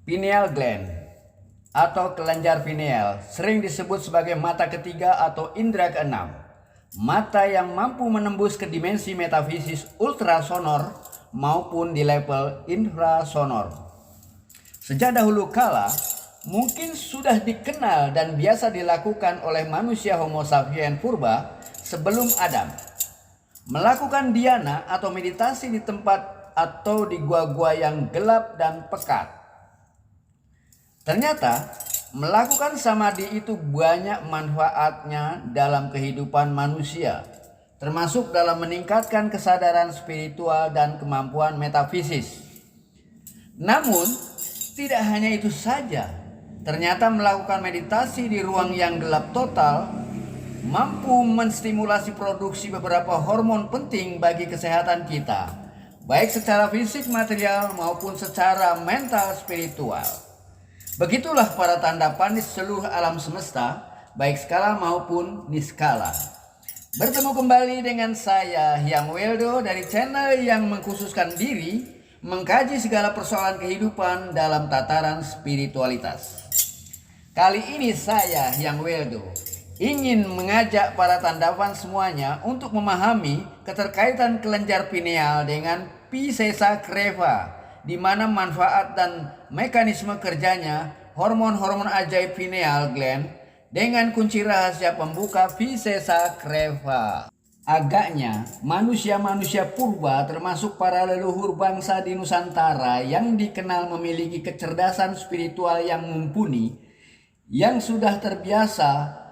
Pineal gland atau kelenjar pineal sering disebut sebagai mata ketiga atau indera keenam. Mata yang mampu menembus ke dimensi metafisis ultrasonor maupun di level infrasonor. Sejak dahulu kala, mungkin sudah dikenal dan biasa dilakukan oleh manusia Homo sapiens purba sebelum Adam. Melakukan dhyana atau meditasi di tempat atau di gua-gua yang gelap dan pekat. Ternyata melakukan samadhi itu banyak manfaatnya dalam kehidupan manusia, termasuk dalam meningkatkan kesadaran spiritual dan kemampuan metafisis. Namun, tidak hanya itu saja. Ternyata melakukan meditasi di ruang yang gelap total mampu menstimulasi produksi beberapa hormon penting bagi kesehatan kita, baik secara fisik material maupun secara mental spiritual. Begitulah para tanda panis seluruh alam semesta, baik skala maupun niskala. Bertemu kembali dengan saya, Hyang Weldo, dari channel yang mengkhususkan diri mengkaji segala persoalan kehidupan dalam tataran spiritualitas. Kali ini saya, Hyang Weldo, ingin mengajak para tandapan semuanya untuk memahami keterkaitan kelenjar pineal dengan Picessa creva, di mana manfaat dan mekanisme kerjanya hormon-hormon ajaib pineal gland dengan kunci rahasia pembuka Picessa creva. Agaknya manusia-manusia purba termasuk para leluhur bangsa di Nusantara yang dikenal memiliki kecerdasan spiritual yang mumpuni, yang sudah terbiasa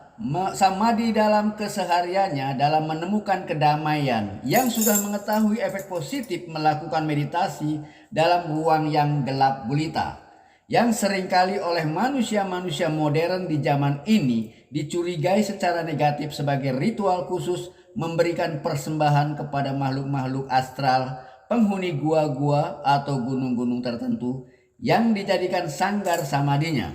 samadhi dalam kesehariannya dalam menemukan kedamaian, yang sudah mengetahui efek positif melakukan meditasi dalam ruang yang gelap gulita, yang seringkali oleh manusia-manusia modern di zaman ini dicurigai secara negatif sebagai ritual khusus memberikan persembahan kepada makhluk-makhluk astral, penghuni gua-gua atau gunung-gunung tertentu yang dijadikan sanggar samadhinya.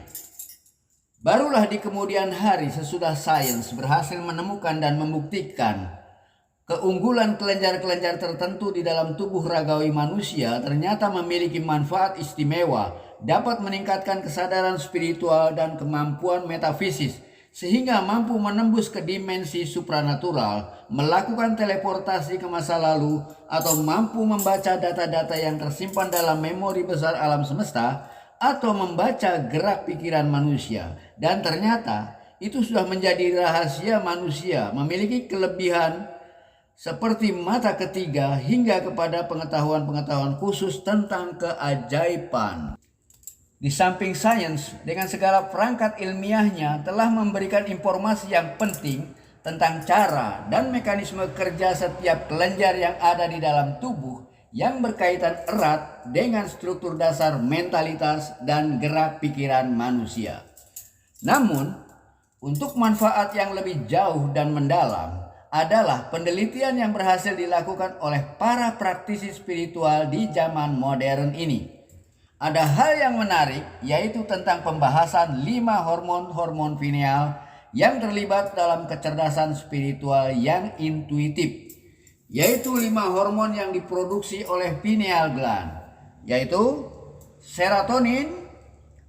Barulah di kemudian hari sesudah sains berhasil menemukan dan membuktikan keunggulan kelenjar-kelenjar tertentu di dalam tubuh ragawi manusia ternyata memiliki manfaat istimewa, dapat meningkatkan kesadaran spiritual dan kemampuan metafisis, sehingga mampu menembus ke dimensi supranatural, melakukan teleportasi ke masa lalu, atau mampu membaca data-data yang tersimpan dalam memori besar alam semesta, atau membaca gerak pikiran manusia. Dan ternyata itu sudah menjadi rahasia manusia memiliki kelebihan seperti mata ketiga hingga kepada pengetahuan-pengetahuan khusus tentang keajaiban. Di samping sains dengan segala perangkat ilmiahnya telah memberikan informasi yang penting tentang cara dan mekanisme kerja setiap kelenjar yang ada di dalam tubuh yang berkaitan erat dengan struktur dasar mentalitas dan gerak pikiran manusia. Namun, untuk manfaat yang lebih jauh dan mendalam adalah penelitian yang berhasil dilakukan oleh para praktisi spiritual di zaman modern ini. Ada hal yang menarik, yaitu tentang pembahasan 5 hormon-hormon pineal yang terlibat dalam kecerdasan spiritual yang intuitif, yaitu 5 hormon yang diproduksi oleh pineal gland, yaitu serotonin,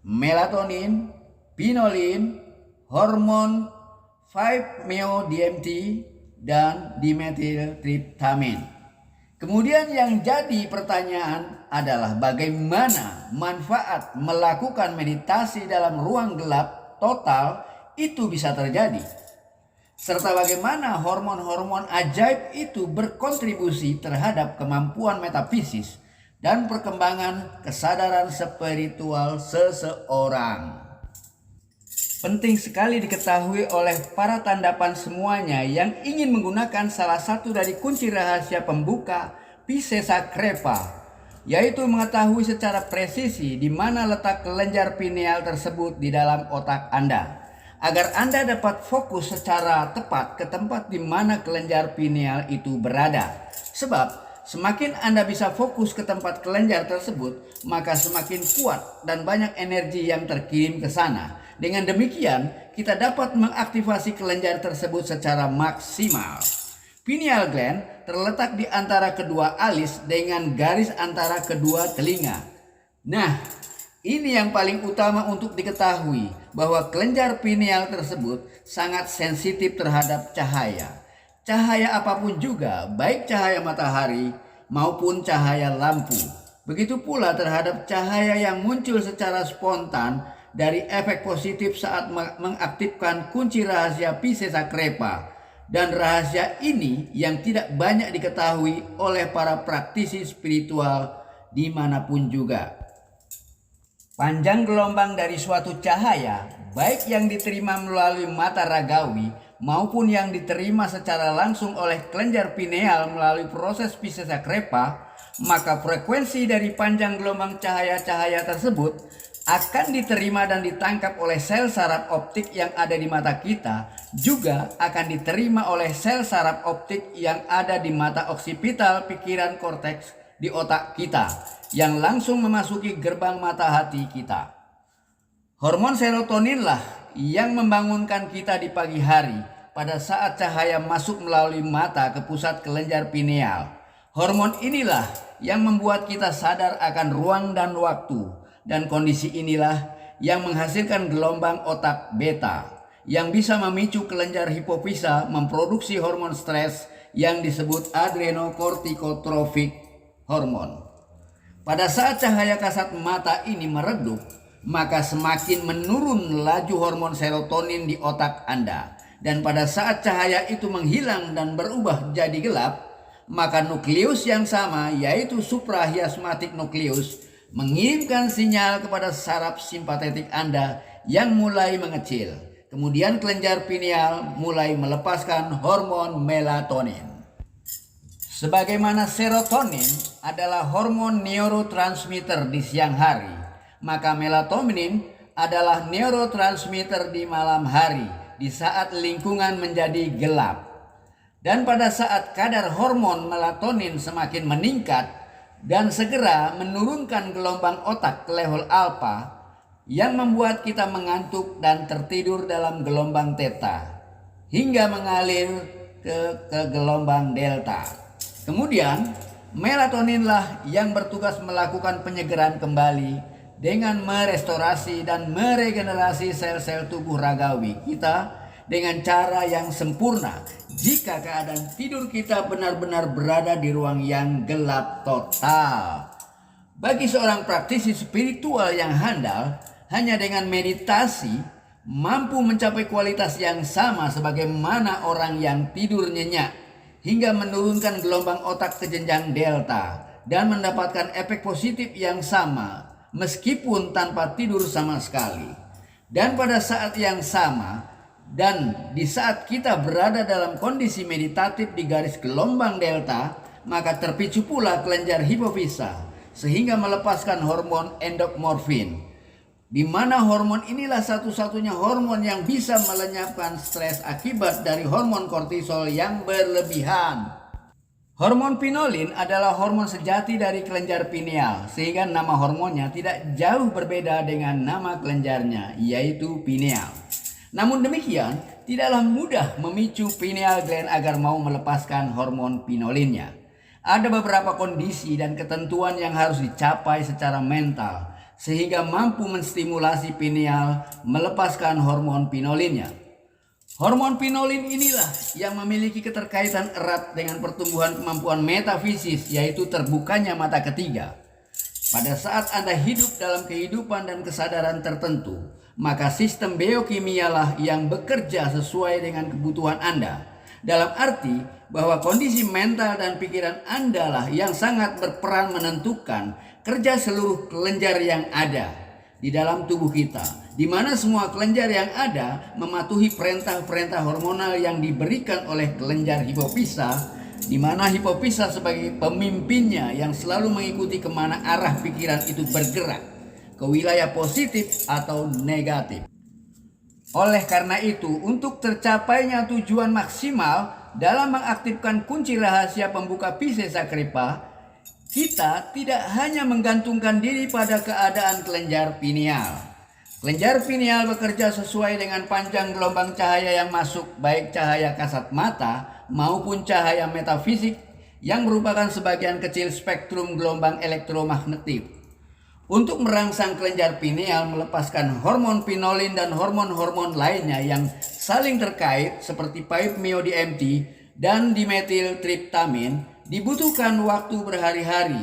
melatonin, pinolin, hormon 5-MeO-DMT, dan dimethyltryptamin. Kemudian yang jadi pertanyaan adalah bagaimana manfaat melakukan meditasi dalam ruang gelap total itu bisa terjadi, serta bagaimana hormon-hormon ajaib itu berkontribusi terhadap kemampuan metafisis dan perkembangan kesadaran spiritual seseorang. Penting sekali diketahui oleh para tandapan semuanya yang ingin menggunakan salah satu dari kunci rahasia pembuka Picessa creva, yaitu mengetahui secara presisi di mana letak kelenjar pineal tersebut di dalam otak Anda, agar Anda dapat fokus secara tepat ke tempat di mana kelenjar pineal itu berada. Sebab semakin Anda bisa fokus ke tempat kelenjar tersebut, maka semakin kuat dan banyak energi yang terkirim ke sana. Dengan demikian, kita dapat mengaktifasi kelenjar tersebut secara maksimal. Pineal gland terletak di antara kedua alis dengan garis antara kedua telinga. Nah, ini yang paling utama untuk diketahui, bahwa kelenjar pineal tersebut sangat sensitif terhadap cahaya. Cahaya apapun juga, baik cahaya matahari maupun cahaya lampu. Begitu pula terhadap cahaya yang muncul secara spontan dari efek positif saat mengaktifkan kunci rahasia Pise Sacrepa. Dan rahasia ini yang tidak banyak diketahui oleh para praktisi spiritual dimanapun juga. Panjang gelombang dari suatu cahaya, baik yang diterima melalui mata ragawi maupun yang diterima secara langsung oleh kelenjar pineal melalui proses Pise Sacrepa, maka frekuensi dari panjang gelombang cahaya-cahaya tersebut akan diterima dan ditangkap oleh sel saraf optik yang ada di mata kita, juga akan diterima oleh sel saraf optik yang ada di mata oksipital pikiran korteks di otak kita, yang langsung memasuki gerbang mata hati kita. Hormon serotoninlah yang membangunkan kita di pagi hari pada saat cahaya masuk melalui mata ke pusat kelenjar pineal. Hormon inilah yang membuat kita sadar akan ruang dan waktu, dan kondisi inilah yang menghasilkan gelombang otak beta yang bisa memicu kelenjar hipofisa memproduksi hormon stres yang disebut adrenokortikotrophic hormon. Pada saat cahaya kasat mata ini meredup, maka semakin menurun laju hormon serotonin di otak Anda. Dan pada saat cahaya itu menghilang dan berubah jadi gelap, maka nukleus yang sama, yaitu suprachiasmatic nukleus, mengirimkan sinyal kepada saraf simpatetik Anda yang mulai mengecil. Kemudian kelenjar pineal mulai melepaskan hormon melatonin. Sebagaimana serotonin adalah hormon neurotransmitter di siang hari, maka melatonin adalah neurotransmitter di malam hari, di saat lingkungan menjadi gelap. Dan pada saat kadar hormon melatonin semakin meningkat dan segera menurunkan gelombang otak ke level alfa, yang membuat kita mengantuk dan tertidur dalam gelombang theta hingga mengalir ke gelombang delta. Kemudian melatoninlah yang bertugas melakukan penyegeran kembali dengan merestorasi dan meregenerasi sel-sel tubuh ragawi kita dengan cara yang sempurna jika keadaan tidur kita benar-benar berada di ruang yang gelap total. Bagi seorang praktisi spiritual yang handal, hanya dengan meditasi mampu mencapai kualitas yang sama sebagaimana orang yang tidur nyenyak hingga menurunkan gelombang otak ke jenjang delta dan mendapatkan efek positif yang sama meskipun tanpa tidur sama sekali. Dan pada saat yang sama dan di saat kita berada dalam kondisi meditatif di garis gelombang delta, maka terpicu pula kelenjar hipofisa sehingga melepaskan hormon endorfin, di mana hormon inilah satu-satunya hormon yang bisa melenyapkan stres akibat dari hormon kortisol yang berlebihan. Hormon pinolin adalah hormon sejati dari kelenjar pineal, sehingga nama hormonnya tidak jauh berbeda dengan nama kelenjarnya, yaitu pineal. Namun demikian, tidaklah mudah memicu pineal gland agar mau melepaskan hormon pinolinnya. Ada beberapa kondisi dan ketentuan yang harus dicapai secara mental sehingga mampu menstimulasi pineal melepaskan hormon pinolinnya. Hormon pinolin inilah yang memiliki keterkaitan erat dengan pertumbuhan kemampuan metafisis, yaitu terbukanya mata ketiga. Pada saat Anda hidup dalam kehidupan dan kesadaran tertentu, maka sistem biokimialah yang bekerja sesuai dengan kebutuhan Anda. Dalam arti bahwa kondisi mental dan pikiran Anda lah yang sangat berperan menentukan kerja seluruh kelenjar yang ada di dalam tubuh kita, di mana semua kelenjar yang ada mematuhi perintah-perintah hormonal yang diberikan oleh kelenjar hipofisa, di mana hipofisa sebagai pemimpinnya yang selalu mengikuti kemana arah pikiran itu bergerak, ke wilayah positif atau negatif. Oleh karena itu, untuk tercapainya tujuan maksimal dalam mengaktifkan kunci rahasia pembuka Pise Sacrepa, kita tidak hanya menggantungkan diri pada keadaan kelenjar pineal. Kelenjar pineal bekerja sesuai dengan panjang gelombang cahaya yang masuk, baik cahaya kasat mata maupun cahaya metafisik yang merupakan sebagian kecil spektrum gelombang elektromagnetik. Untuk merangsang kelenjar pineal melepaskan hormon pinolin dan hormon-hormon lainnya yang saling terkait seperti 5-MeO-DMT dan dimetiltriptamin, dibutuhkan waktu berhari-hari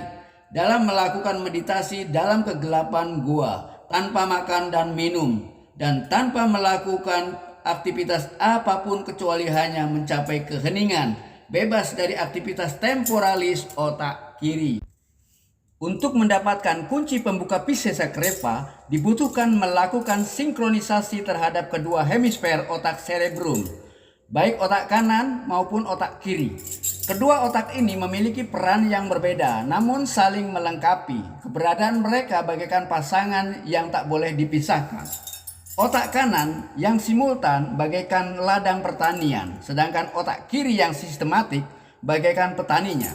dalam melakukan meditasi dalam kegelapan gua tanpa makan dan minum dan tanpa melakukan aktivitas apapun kecuali hanya mencapai keheningan bebas dari aktivitas temporalis otak kiri. Untuk mendapatkan kunci pembuka Pisces Sakreva, dibutuhkan melakukan sinkronisasi terhadap kedua hemisfer otak cerebrum, baik otak kanan maupun otak kiri. Kedua otak ini memiliki peran yang berbeda, namun saling melengkapi. Keberadaan mereka bagaikan pasangan yang tak boleh dipisahkan. Otak kanan yang simultan bagaikan ladang pertanian, sedangkan otak kiri yang sistematik bagaikan petaninya.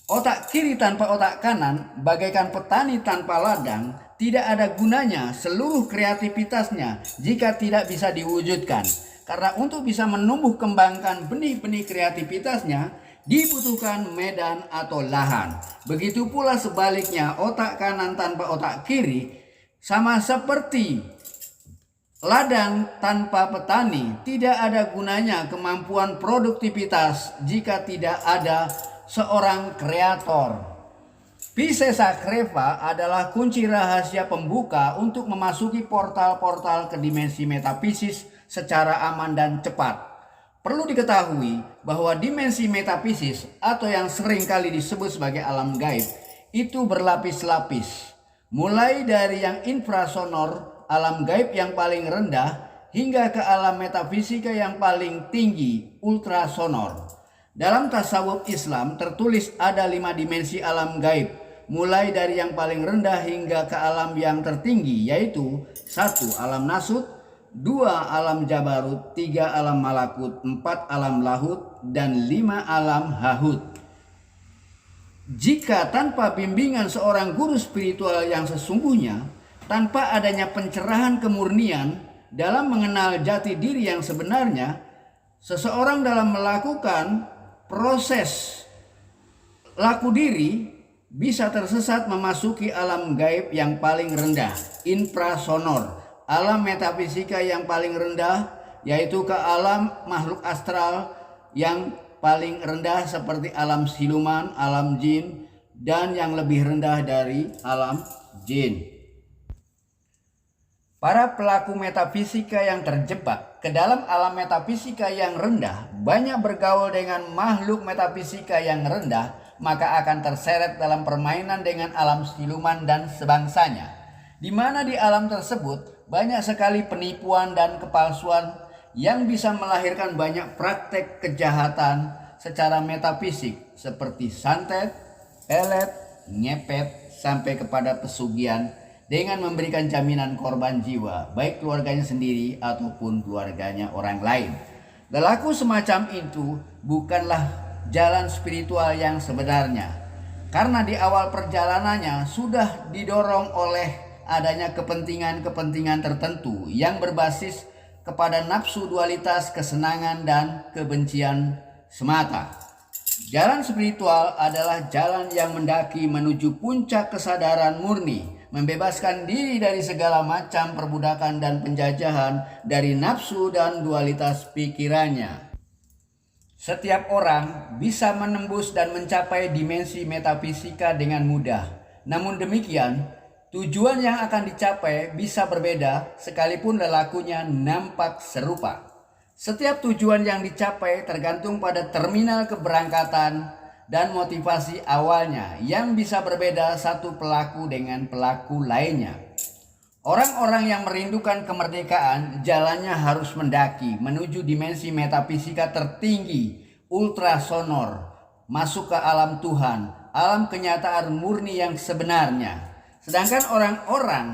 Otak kiri tanpa otak kanan bagaikan petani tanpa ladang, tidak ada gunanya seluruh kreativitasnya jika tidak bisa diwujudkan. Karena untuk bisa menumbuh kembangkan benih-benih kreativitasnya dibutuhkan medan atau lahan. Begitu pula sebaliknya, otak kanan tanpa otak kiri sama seperti ladang tanpa petani. Tidak ada gunanya kemampuan produktivitas jika tidak ada seorang kreator. Pisces Sakreva adalah kunci rahasia pembuka untuk memasuki portal-portal ke dimensi metafisis secara aman dan cepat. Perlu diketahui bahwa dimensi metafisis atau yang sering kali disebut sebagai alam gaib itu berlapis-lapis. Mulai dari yang infrasonor, alam gaib yang paling rendah, hingga ke alam metafisika yang paling tinggi, ultrasonor. Dalam tasawuf Islam tertulis ada 5 dimensi alam gaib, mulai dari yang paling rendah hingga ke alam yang tertinggi, yaitu 1. Alam nasut, 2. Alam jabarut, 3. Alam malakut, 4. Alam lahut, dan 5. Alam hahut. Jika tanpa bimbingan seorang guru spiritual yang sesungguhnya, tanpa adanya pencerahan kemurnian dalam mengenal jati diri yang sebenarnya, seseorang dalam melakukan proses laku diri bisa tersesat memasuki alam gaib yang paling rendah, infrasonor, alam metafisika yang paling rendah, yaitu ke alam makhluk astral yang paling rendah seperti alam siluman, alam jin, dan yang lebih rendah dari alam jin. Para pelaku metafisika yang terjebak ke dalam alam metafisika yang rendah banyak bergaul dengan makhluk metafisika yang rendah, maka akan terseret dalam permainan dengan alam siluman dan sebangsanya, di mana di alam tersebut banyak sekali penipuan dan kepalsuan yang bisa melahirkan banyak praktek kejahatan secara metafisik seperti santet, pelet, ngepet, sampai kepada pesugihan dengan memberikan jaminan korban jiwa, baik keluarganya sendiri ataupun keluarganya orang lain. Lelaku semacam itu bukanlah jalan spiritual yang sebenarnya, karena di awal perjalanannya sudah didorong oleh adanya kepentingan-kepentingan tertentu yang berbasis kepada nafsu dualitas, kesenangan, dan kebencian semata. Jalan spiritual adalah jalan yang mendaki menuju puncak kesadaran murni, membebaskan diri dari segala macam perbudakan dan penjajahan dari nafsu dan dualitas pikirannya. Setiap orang bisa menembus dan mencapai dimensi metafisika dengan mudah. Namun demikian, tujuan yang akan dicapai bisa berbeda sekalipun lelakunya nampak serupa. Setiap tujuan yang dicapai tergantung pada terminal keberangkatan dan motivasi awalnya yang bisa berbeda satu pelaku dengan pelaku lainnya. Orang-orang yang merindukan kemerdekaan jalannya harus mendaki menuju dimensi metafisika tertinggi, ultrasonor, masuk ke alam Tuhan, alam kenyataan murni yang sebenarnya. Sedangkan orang-orang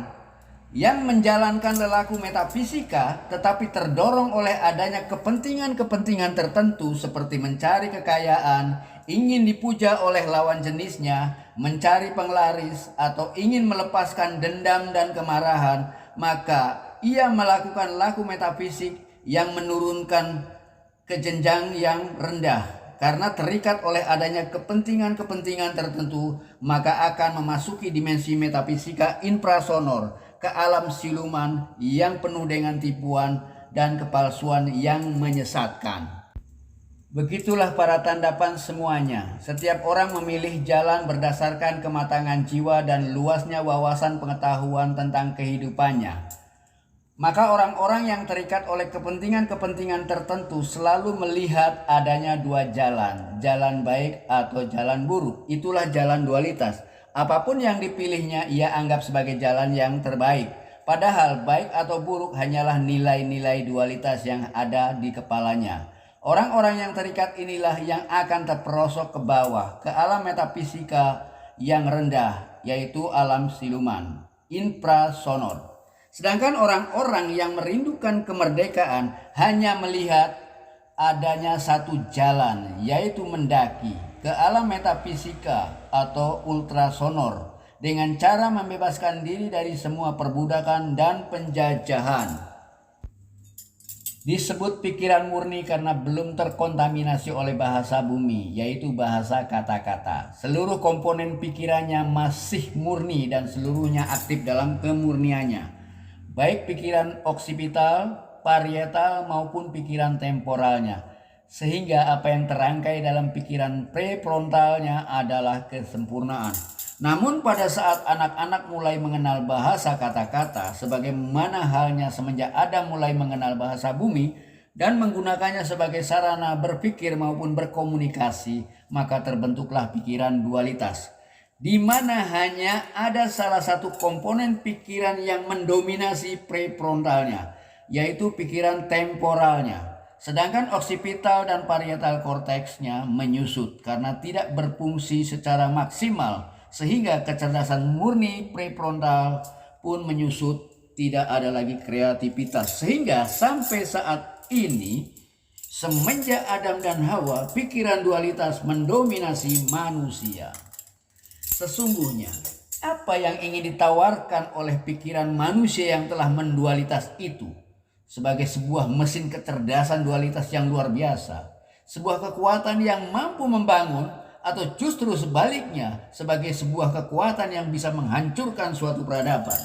yang menjalankan lelaku metafisika tetapi terdorong oleh adanya kepentingan-kepentingan tertentu seperti mencari kekayaan, ingin dipuja oleh lawan jenisnya, mencari penglaris, atau ingin melepaskan dendam dan kemarahan, maka ia melakukan laku metafisik yang menurunkan ke jenjang yang rendah. Karena terikat oleh adanya kepentingan-kepentingan tertentu, maka akan memasuki dimensi metafisika infrasonor, ke alam siluman yang penuh dengan tipuan dan kepalsuan yang menyesatkan. Begitulah para tandapan semuanya. Setiap orang memilih jalan berdasarkan kematangan jiwa dan luasnya wawasan pengetahuan tentang kehidupannya. Maka orang-orang yang terikat oleh kepentingan-kepentingan tertentu selalu melihat adanya dua jalan, jalan baik atau jalan buruk. Itulah jalan dualitas. Apapun yang dipilihnya ia anggap sebagai jalan yang terbaik. Padahal baik atau buruk hanyalah nilai-nilai dualitas yang ada di kepalanya. Orang-orang yang terikat inilah yang akan terperosok ke bawah, ke alam metafisika yang rendah, yaitu alam siluman, infrasonor. Sedangkan orang-orang yang merindukan kemerdekaan hanya melihat adanya satu jalan, yaitu mendaki ke alam metafisika atau ultrasonor dengan cara membebaskan diri dari semua perbudakan dan penjajahan. Disebut pikiran murni karena belum terkontaminasi oleh bahasa bumi, yaitu bahasa kata-kata. Seluruh komponen pikirannya masih murni dan seluruhnya aktif dalam kemurniannya. Baik pikiran oksipital, parietal maupun pikiran temporalnya. Sehingga apa yang terangkai dalam pikiran prefrontalnya adalah kesempurnaan. Namun pada saat anak-anak mulai mengenal bahasa kata-kata, sebagaimana halnya semenjak Adam mulai mengenal bahasa bumi dan menggunakannya sebagai sarana berpikir maupun berkomunikasi, maka terbentuklah pikiran dualitas, di mana hanya ada salah satu komponen pikiran yang mendominasi prefrontalnya, yaitu pikiran temporalnya. Sedangkan oksipital dan parietal korteksnya menyusut karena tidak berfungsi secara maksimal, sehingga kecerdasan murni prefrontal pun menyusut, tidak ada lagi kreativitas. Sehingga sampai saat ini, semenjak Adam dan Hawa, pikiran dualitas mendominasi manusia. Sesungguhnya, apa yang ingin ditawarkan oleh pikiran manusia yang telah mendualitas itu? Sebagai sebuah mesin kecerdasan dualitas yang luar biasa. Sebuah kekuatan yang mampu membangun, atau justru sebaliknya sebagai sebuah kekuatan yang bisa menghancurkan suatu peradaban.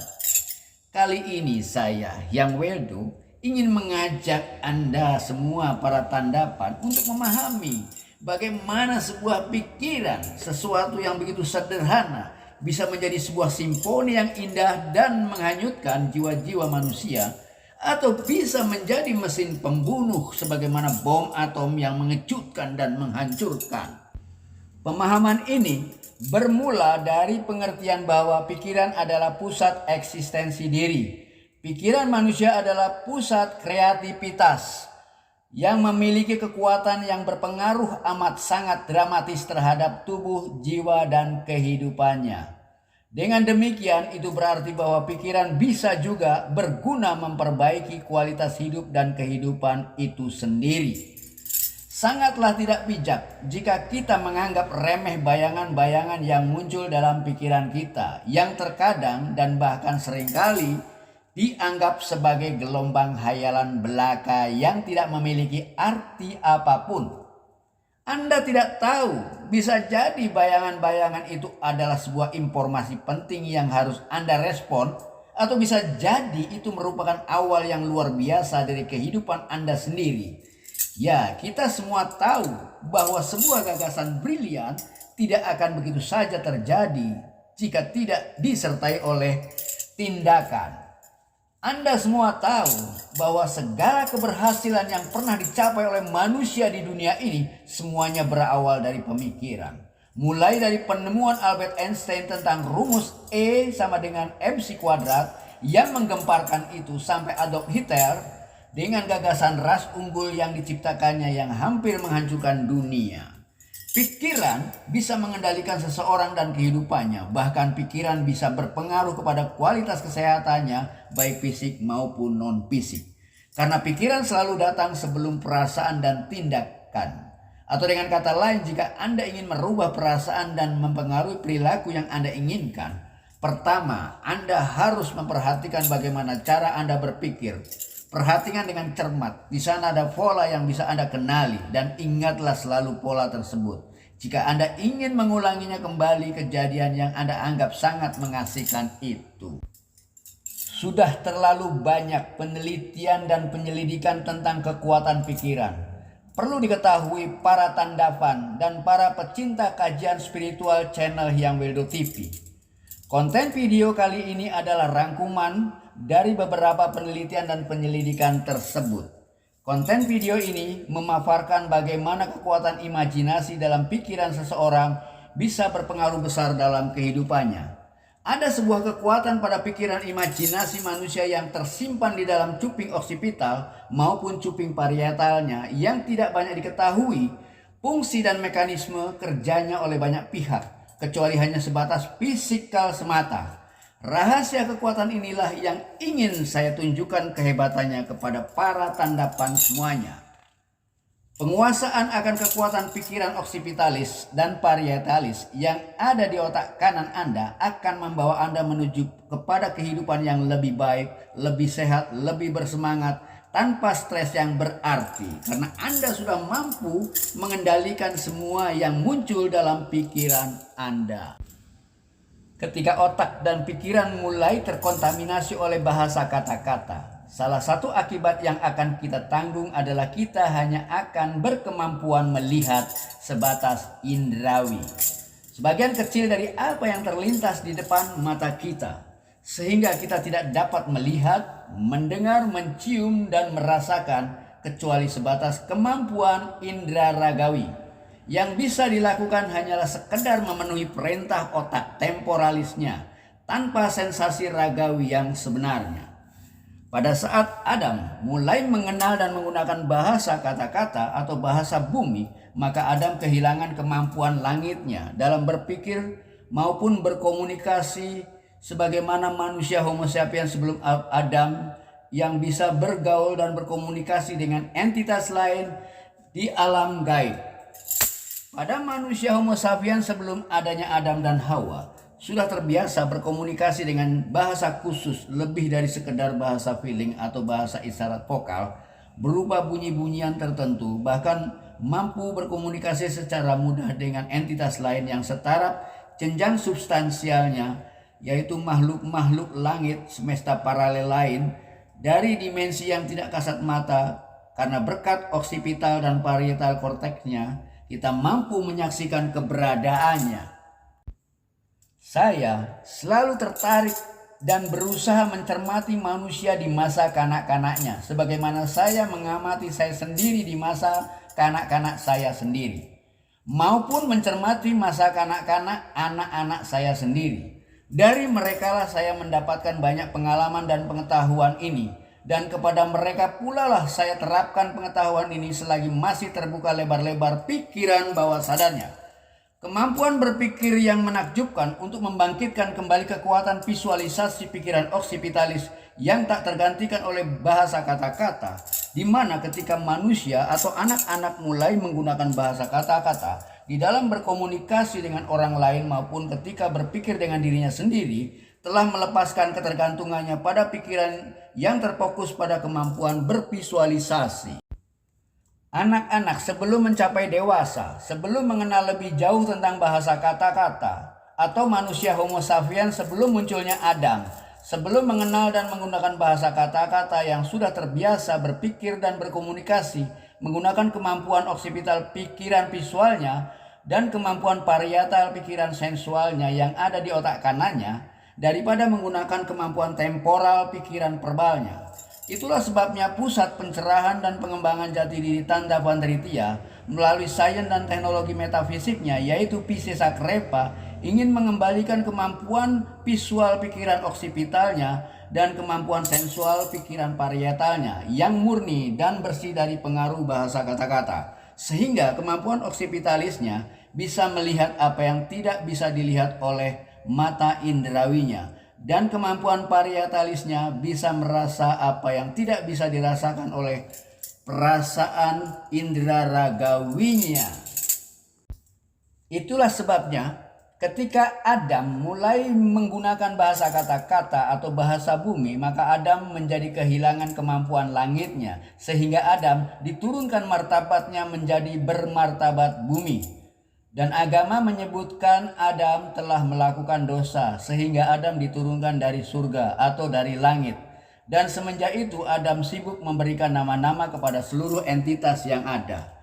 Kali ini saya, Yang Weldo, ingin mengajak Anda semua para tandapan untuk memahami bagaimana sebuah pikiran, sesuatu yang begitu sederhana, bisa menjadi sebuah simfoni yang indah dan menghanyutkan jiwa-jiwa manusia, atau bisa menjadi mesin pembunuh sebagaimana bom atom yang mengejutkan dan menghancurkan. Pemahaman ini bermula dari pengertian bahwa pikiran adalah pusat eksistensi diri. Pikiran manusia adalah pusat kreativitas yang memiliki kekuatan yang berpengaruh amat sangat dramatis terhadap tubuh, jiwa, dan kehidupannya. Dengan demikian, itu berarti bahwa pikiran bisa juga berguna memperbaiki kualitas hidup dan kehidupan itu sendiri. Sangatlah tidak bijak jika kita menganggap remeh bayangan-bayangan yang muncul dalam pikiran kita, yang terkadang dan bahkan seringkali dianggap sebagai gelombang hayalan belaka yang tidak memiliki arti apapun. Anda tidak tahu, bisa jadi bayangan-bayangan itu adalah sebuah informasi penting yang harus Anda respon, atau bisa jadi itu merupakan awal yang luar biasa dari kehidupan Anda sendiri. Ya, kita semua tahu bahwa sebuah gagasan brilian tidak akan begitu saja terjadi jika tidak disertai oleh tindakan. Anda semua tahu bahwa segala keberhasilan yang pernah dicapai oleh manusia di dunia ini semuanya berawal dari pemikiran. Mulai dari penemuan Albert Einstein tentang rumus E sama dengan MC kuadrat yang menggemparkan itu, sampai Adolf Hitler dengan gagasan ras unggul yang diciptakannya yang hampir menghancurkan dunia. Pikiran bisa mengendalikan seseorang dan kehidupannya. Bahkan pikiran bisa berpengaruh kepada kualitas kesehatannya, baik fisik maupun non-fisik. Karena pikiran selalu datang sebelum perasaan dan tindakan. Atau dengan kata lain, jika Anda ingin merubah perasaan dan mempengaruhi perilaku yang Anda inginkan, pertama, Anda harus memperhatikan bagaimana cara Anda berpikir. Perhatikan dengan cermat. Di sana ada pola yang bisa Anda kenali dan ingatlah selalu pola tersebut. Jika Anda ingin mengulanginya kembali kejadian yang Anda anggap sangat mengasihkan itu. Sudah terlalu banyak penelitian dan penyelidikan tentang kekuatan pikiran. Perlu diketahui para tandafan dan para pecinta kajian spiritual channel Hyang Wildo TV. Konten video kali ini adalah rangkuman dari beberapa penelitian dan penyelidikan tersebut. Konten video ini memaparkan bagaimana kekuatan imajinasi dalam pikiran seseorang bisa berpengaruh besar dalam kehidupannya. Ada sebuah kekuatan pada pikiran imajinasi manusia yang tersimpan di dalam cuping oksipital maupun cuping parietalnya yang tidak banyak diketahui fungsi dan mekanisme kerjanya oleh banyak pihak, kecuali hanya sebatas fisikal semata. Rahasia kekuatan inilah yang ingin saya tunjukkan kehebatannya kepada para tandafan semuanya. Penguasaan akan kekuatan pikiran oksipitalis dan parietalis yang ada di otak kanan Anda akan membawa Anda menuju kepada kehidupan yang lebih baik, lebih sehat, lebih bersemangat, tanpa stres yang berarti. Karena Anda sudah mampu mengendalikan semua yang muncul dalam pikiran Anda. Ketika otak dan pikiran mulai terkontaminasi oleh bahasa kata-kata, salah satu akibat yang akan kita tanggung adalah kita hanya akan berkemampuan melihat sebatas indrawi. Sebagian kecil dari apa yang terlintas di depan mata kita, sehingga kita tidak dapat melihat, mendengar, mencium, dan merasakan kecuali sebatas kemampuan indra ragawi. Yang bisa dilakukan hanyalah sekedar memenuhi perintah otak temporalisnya tanpa sensasi ragawi yang sebenarnya. Pada saat Adam mulai mengenal dan menggunakan bahasa kata-kata atau bahasa bumi, maka Adam kehilangan kemampuan langitnya dalam berpikir maupun berkomunikasi sebagaimana manusia Homo sapiens sebelum Adam yang bisa bergaul dan berkomunikasi dengan entitas lain di alam gaib. Pada manusia Homo sapiens sebelum adanya Adam dan Hawa sudah terbiasa berkomunikasi dengan bahasa khusus lebih dari sekedar bahasa feeling atau bahasa isyarat vokal berupa bunyi-bunyian tertentu, bahkan mampu berkomunikasi secara mudah dengan entitas lain yang setara jenjang substansialnya, yaitu makhluk-makhluk langit semesta paralel lain dari dimensi yang tidak kasat mata. Karena berkat oksipital dan parietal korteksnya kita mampu menyaksikan keberadaannya. Saya selalu tertarik dan berusaha mencermati manusia di masa kanak-kanaknya, sebagaimana saya mengamati saya sendiri di masa kanak-kanak saya sendiri, maupun mencermati masa kanak-kanak anak-anak saya sendiri. Dari merekalah saya mendapatkan banyak pengalaman dan pengetahuan ini. Dan kepada mereka pula lah saya terapkan pengetahuan ini selagi masih terbuka lebar-lebar pikiran bawah sadarnya. Kemampuan berpikir yang menakjubkan untuk membangkitkan kembali kekuatan visualisasi pikiran oksipitalis yang tak tergantikan oleh bahasa kata-kata, di mana ketika manusia atau anak-anak mulai menggunakan bahasa kata-kata di dalam berkomunikasi dengan orang lain maupun ketika berpikir dengan dirinya sendiri, telah melepaskan ketergantungannya pada pikiran yang terfokus pada kemampuan bervisualisasi. Anak-anak sebelum mencapai dewasa, sebelum mengenal lebih jauh tentang bahasa kata-kata, atau manusia Homo sapiens sebelum munculnya Adam, sebelum mengenal dan menggunakan bahasa kata-kata yang sudah terbiasa berpikir dan berkomunikasi, menggunakan kemampuan oksipital pikiran visualnya dan kemampuan parietal pikiran sensualnya yang ada di otak kanannya, daripada menggunakan kemampuan temporal pikiran verbalnya. Itulah sebabnya pusat pencerahan dan pengembangan jati diri Tandafan Tritya melalui sains dan teknologi metafisiknya, yaitu Piscesakrepa, ingin mengembalikan kemampuan visual pikiran oksipitalnya dan kemampuan sensual pikiran parietalnya yang murni dan bersih dari pengaruh bahasa kata-kata, sehingga kemampuan oksipitalisnya bisa melihat apa yang tidak bisa dilihat oleh mata indrawinya, dan kemampuan parietalisnya bisa merasa apa yang tidak bisa dirasakan oleh perasaan indra ragawinya. Itulah sebabnya Ketika Adam mulai menggunakan bahasa kata-kata atau bahasa bumi, maka Adam menjadi kehilangan kemampuan langitnya, sehingga Adam diturunkan martabatnya menjadi bermartabat bumi. Dan agama menyebutkan Adam telah melakukan dosa, sehingga Adam diturunkan dari surga atau dari langit. Dan semenjak itu Adam sibuk memberikan nama-nama kepada seluruh entitas yang ada.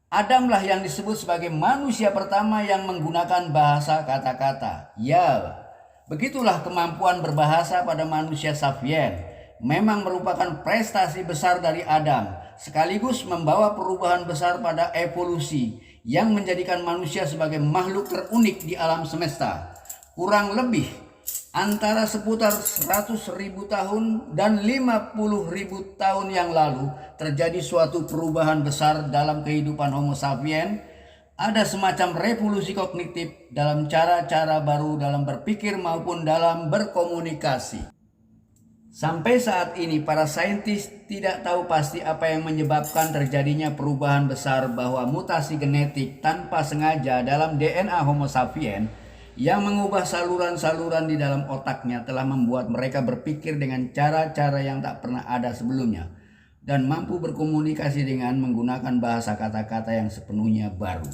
Adamlah yang disebut sebagai manusia pertama yang menggunakan bahasa kata-kata. Ya, begitulah kemampuan berbahasa pada manusia sapien. Memang merupakan prestasi besar dari Adam, sekaligus membawa perubahan besar pada evolusi yang menjadikan manusia sebagai makhluk terunik di alam semesta. Kurang lebih antara seputar 100.000 tahun dan 50.000 tahun yang lalu terjadi suatu perubahan besar dalam kehidupan Homo sapien. Ada semacam revolusi kognitif dalam cara-cara baru dalam berpikir maupun dalam berkomunikasi. Sampai saat ini para saintis tidak tahu pasti apa yang menyebabkan terjadinya perubahan besar bahwa mutasi genetik tanpa sengaja dalam DNA Homo sapien yang mengubah saluran-saluran di dalam otaknya telah membuat mereka berpikir dengan cara-cara yang tak pernah ada sebelumnya dan mampu berkomunikasi dengan menggunakan bahasa kata-kata yang sepenuhnya baru.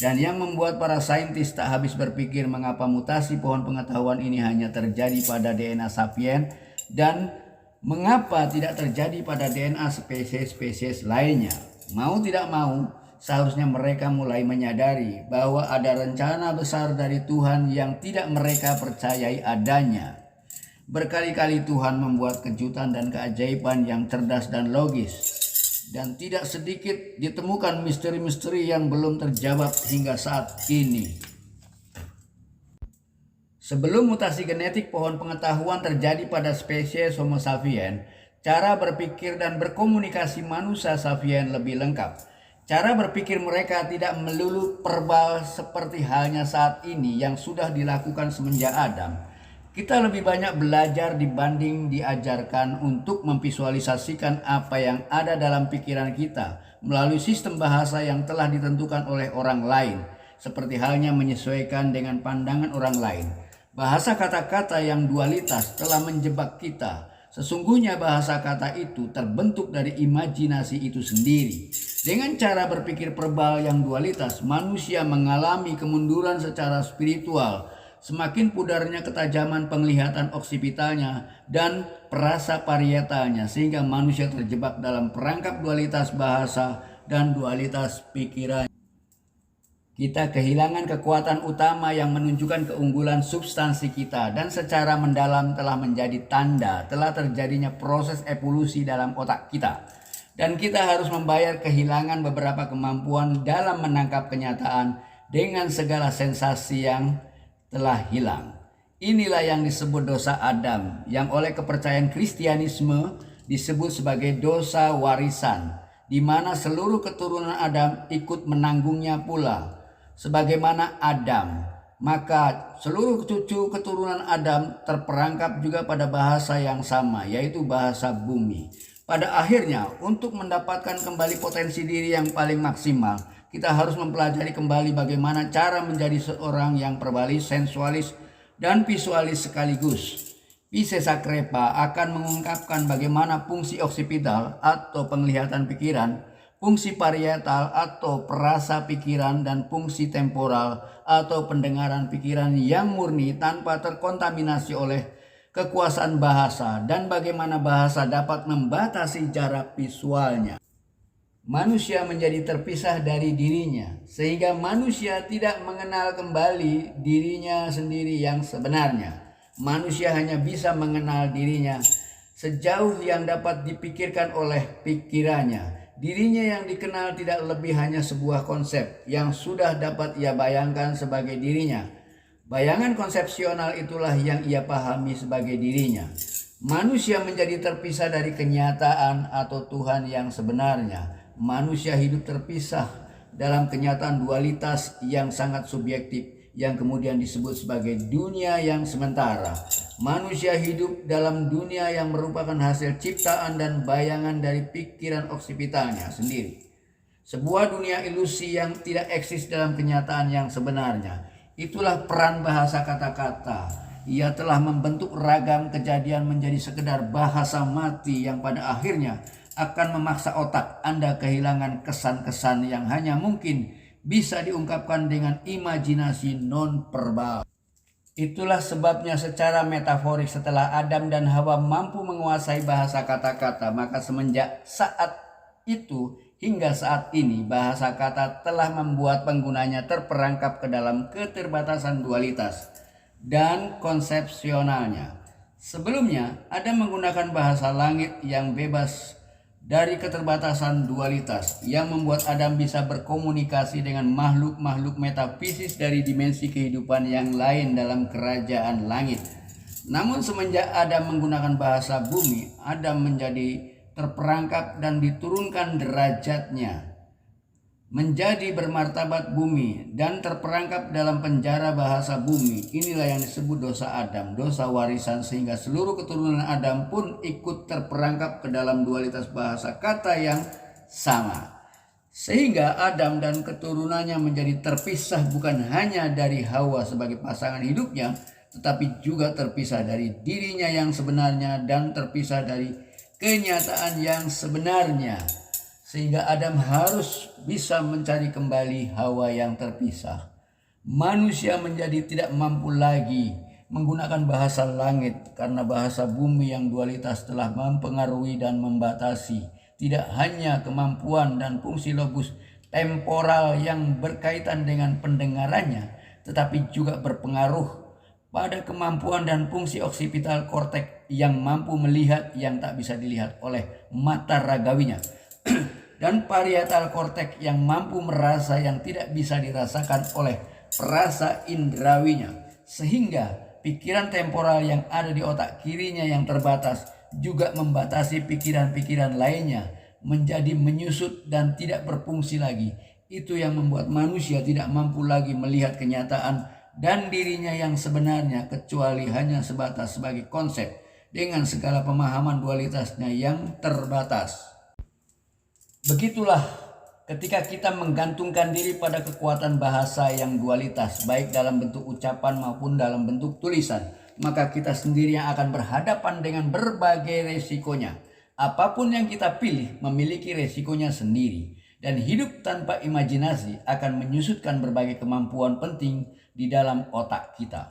Dan yang membuat para saintis tak habis berpikir mengapa mutasi pohon pengetahuan ini hanya terjadi pada DNA sapien dan mengapa tidak terjadi pada DNA spesies-spesies lainnya. Mau tidak mau, seharusnya mereka mulai menyadari bahwa ada rencana besar dari Tuhan yang tidak mereka percayai adanya. Berkali-kali Tuhan membuat kejutan dan keajaiban yang cerdas dan logis, dan tidak sedikit ditemukan misteri-misteri yang belum terjawab hingga saat ini. Sebelum mutasi genetik pohon pengetahuan terjadi pada spesies Homo sapien, cara berpikir dan berkomunikasi manusia sapien lebih lengkap. Cara berpikir mereka tidak melulu verbal seperti halnya saat ini yang sudah dilakukan semenjak Adam. Kita lebih banyak belajar dibanding diajarkan untuk memvisualisasikan apa yang ada dalam pikiran kita melalui sistem bahasa yang telah ditentukan oleh orang lain, seperti halnya menyesuaikan dengan pandangan orang lain. Bahasa kata-kata yang dualitas telah menjebak kita. Sesungguhnya bahasa kata itu terbentuk dari imajinasi itu sendiri. Dengan cara berpikir verbal yang dualitas, manusia mengalami kemunduran secara spiritual. Semakin pudarnya ketajaman penglihatan oksipitalnya dan perasa parietalnya, sehingga manusia terjebak dalam perangkap dualitas bahasa dan dualitas pikiran. Kita kehilangan kekuatan utama yang menunjukkan keunggulan substansi kita dan secara mendalam telah menjadi tanda telah terjadinya proses evolusi dalam otak kita. Dan kita harus membayar kehilangan beberapa kemampuan dalam menangkap kenyataan dengan segala sensasi yang telah hilang. Inilah yang disebut dosa Adam, yang oleh kepercayaan Kristianisme disebut sebagai dosa warisan, di mana seluruh keturunan Adam ikut menanggungnya pula. Sebagaimana Adam, maka seluruh cucu keturunan Adam terperangkap juga pada bahasa yang sama, yaitu bahasa bumi. Pada akhirnya, untuk mendapatkan kembali potensi diri yang paling maksimal, kita harus mempelajari kembali bagaimana cara menjadi seorang yang verbalis, sensualis, dan visualis sekaligus. Pisesakrepa akan mengungkapkan bagaimana fungsi oksipital atau penglihatan pikiran, fungsi parietal atau perasa pikiran, dan fungsi temporal atau pendengaran pikiran yang murni tanpa terkontaminasi oleh kekuasaan bahasa, dan bagaimana bahasa dapat membatasi jarak visualnya. Manusia menjadi terpisah dari dirinya, sehingga manusia tidak mengenal kembali dirinya sendiri yang sebenarnya. Manusia hanya bisa mengenal dirinya sejauh yang dapat dipikirkan oleh pikirannya. Dirinya yang dikenal tidak lebih hanya sebuah konsep yang sudah dapat ia bayangkan sebagai dirinya. Bayangan konsepsional itulah yang ia pahami sebagai dirinya. Manusia menjadi terpisah dari kenyataan atau Tuhan yang sebenarnya. Manusia hidup terpisah dalam kenyataan dualitas yang sangat subjektif, yang kemudian disebut sebagai dunia yang sementara. Manusia hidup dalam dunia yang merupakan hasil ciptaan dan bayangan dari pikiran oksipitalnya sendiri. Sebuah dunia ilusi yang tidak eksis dalam kenyataan yang sebenarnya. Itulah peran bahasa kata-kata. Ia telah membentuk ragam kejadian menjadi sekedar bahasa mati yang pada akhirnya akan memaksa otak Anda kehilangan kesan-kesan yang hanya mungkin bisa diungkapkan dengan imajinasi non-verbal. Itulah sebabnya secara metaforik setelah Adam dan Hawa mampu menguasai bahasa kata-kata, maka semenjak saat itu hingga saat ini bahasa kata telah membuat penggunanya terperangkap ke dalam keterbatasan dualitas dan konsepsionalnya. Sebelumnya Adam menggunakan bahasa langit yang bebas dari keterbatasan dualitas yang membuat Adam bisa berkomunikasi dengan makhluk-makhluk metafisis dari dimensi kehidupan yang lain dalam kerajaan langit. Namun semenjak Adam menggunakan bahasa bumi, Adam menjadi terperangkap dan diturunkan derajatnya menjadi bermartabat bumi dan terperangkap dalam penjara bahasa bumi. Inilah yang disebut dosa Adam, dosa warisan, sehingga seluruh keturunan Adam pun ikut terperangkap ke dalam dualitas bahasa kata yang sama. Sehingga Adam dan keturunannya menjadi terpisah bukan hanya dari Hawa sebagai pasangan hidupnya, tetapi juga terpisah dari dirinya yang sebenarnya dan terpisah dari kenyataan yang sebenarnya. Sehingga Adam harus bisa mencari kembali Hawa yang terpisah. Manusia menjadi tidak mampu lagi menggunakan bahasa langit karena bahasa bumi yang dualitas telah mempengaruhi dan membatasi tidak hanya kemampuan dan fungsi lobus temporal yang berkaitan dengan pendengarannya, tetapi juga berpengaruh pada kemampuan dan fungsi oksipital korteks yang mampu melihat yang tak bisa dilihat oleh mata ragawinya. Dan parietal korteks yang mampu merasa yang tidak bisa dirasakan oleh perasa indrawinya. Sehingga pikiran temporal yang ada di otak kirinya yang terbatas juga membatasi pikiran-pikiran lainnya menjadi menyusut dan tidak berfungsi lagi. Itu yang membuat manusia tidak mampu lagi melihat kenyataan dan dirinya yang sebenarnya kecuali hanya sebatas sebagai konsep dengan segala pemahaman dualitasnya yang terbatas. Begitulah ketika kita menggantungkan diri pada kekuatan bahasa yang dualitas, baik dalam bentuk ucapan maupun dalam bentuk tulisan, maka kita sendiri yang akan berhadapan dengan berbagai resikonya. Apapun yang kita pilih memiliki resikonya sendiri, dan hidup tanpa imajinasi akan menyusutkan berbagai kemampuan penting di dalam otak kita.